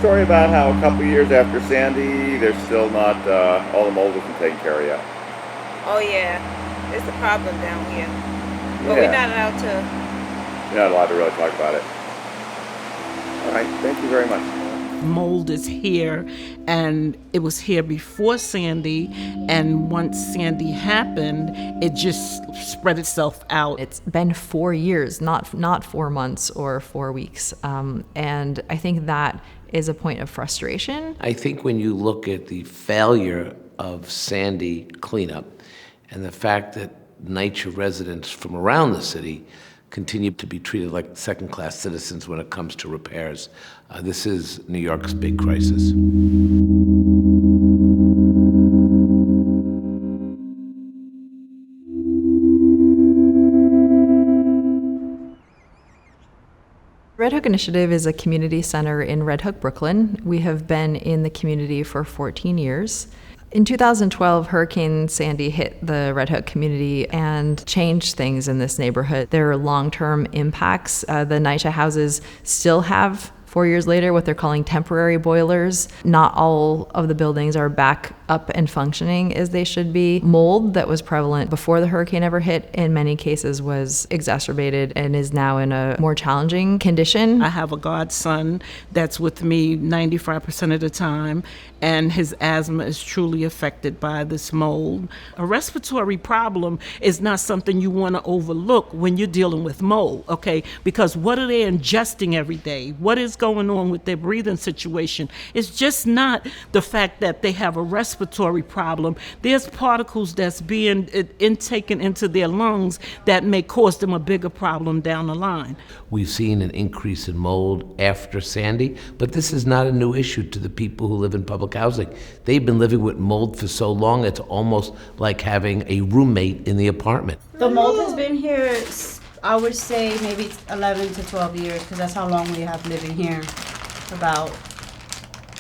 story about how a couple years after Sandy, there's still not, all the mold isn't taken care of yet? Oh yeah, it's a problem down here. But Yeah. we're not allowed to. You're not allowed to really talk about it. All right, thank you very much. Mold is here, and it was here before Sandy, and once Sandy happened, it just spread itself out. It's been 4 years, not 4 months or 4 weeks, and I think that is a point of frustration. I think when you look at the failure of Sandy cleanup and the fact that NYCHA residents from around the city continue to be treated like second-class citizens when it comes to repairs, this is New York's big crisis. Red Hook Initiative is a community center in Red Hook, Brooklyn. We have been in the community for 14 years. In 2012, Hurricane Sandy hit the Red Hook community and changed things in this neighborhood. There are long-term impacts. The NYCHA houses still have, 4 years later, what they're calling temporary boilers. Not all of the buildings are back up and functioning as they should be. Mold that was prevalent before the hurricane ever hit, in many cases, was exacerbated and is now in a more challenging condition. I have a godson that's with me 95% of the time, and his asthma is truly affected by this mold. A respiratory problem is not something you want to overlook when you're dealing with mold, okay? Because what are they ingesting every day? What is going on with their breathing situation? It's just not the fact that they have a respiratory problem. There's particles that's being intaken into their lungs that may cause them a bigger problem down the line. We've seen an increase in mold after Sandy, but this is not a new issue to the people who live in public housing. They've been living with mold for so long, it's almost like having a roommate in the apartment. The mold has been here, I would say maybe 11 to 12 years, because that's how long we have living here. About,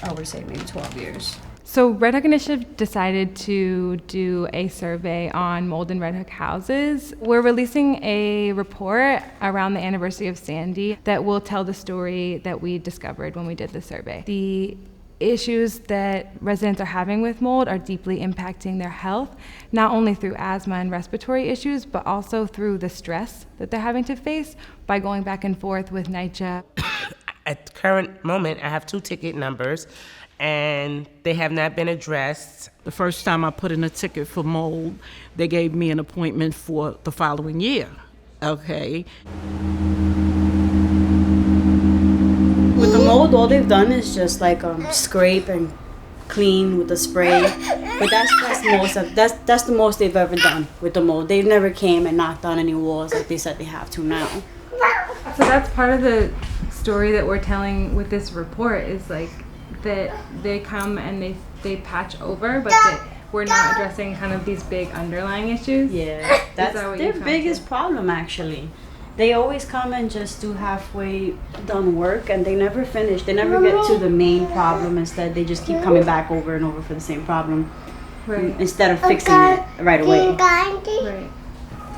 I would say maybe 12 years. So Red Hook Initiative decided to do a survey on mold in Red Hook houses. We're releasing a report around the anniversary of Sandy that will tell the story that we discovered when we did the survey. The issues that residents are having with mold are deeply impacting their health, not only through asthma and respiratory issues, but also through the stress that they're having to face by going back and forth with NYCHA. At the current moment, I have 2 ticket numbers, and they have not been addressed. The first time I put in a ticket for mold, they gave me an appointment for the following year, okay? With the mold, all they've done is just like scrape and clean with the spray. But that's the most they've ever done with the mold. They've never came and knocked on any walls like they said they have to now. So that's part of the story that we're telling with this report, is like that they come and they patch over, but that we're not addressing kind of these big underlying issues. Yeah, that's their biggest problem actually. They always come and just do halfway done work, and they never finish. They never get to the main problem. Instead, they just keep coming back over and over for the same problem, Right. instead of fixing it right away. Right.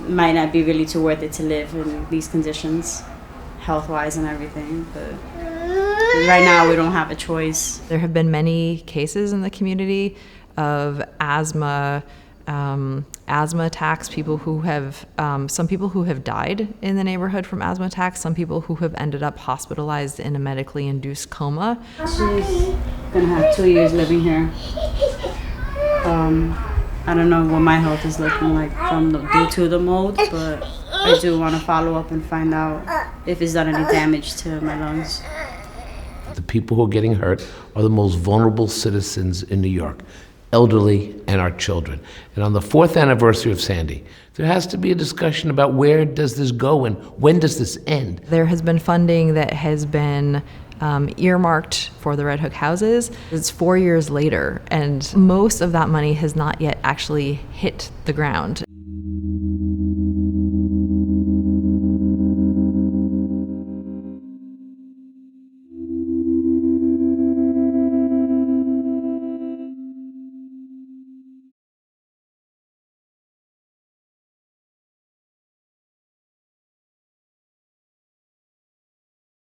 It might not be really too worth it to live in these conditions, health-wise and everything, but right now we don't have a choice. There have been many cases in the community of asthma attacks, people who have, some people who have died in the neighborhood from asthma attacks, some people who have ended up hospitalized in a medically induced coma. She's gonna have 2 years living here. I don't know what my health is looking like due to the mold, but I do want to follow up and find out if it's done any damage to my lungs. The people who are getting hurt are the most vulnerable citizens in New York, elderly and our children. And on the 4th anniversary of Sandy, there has to be a discussion about where does this go and when does this end? There has been funding that has been earmarked for the Red Hook houses. It's 4 years later, and most of that money has not yet actually hit the ground.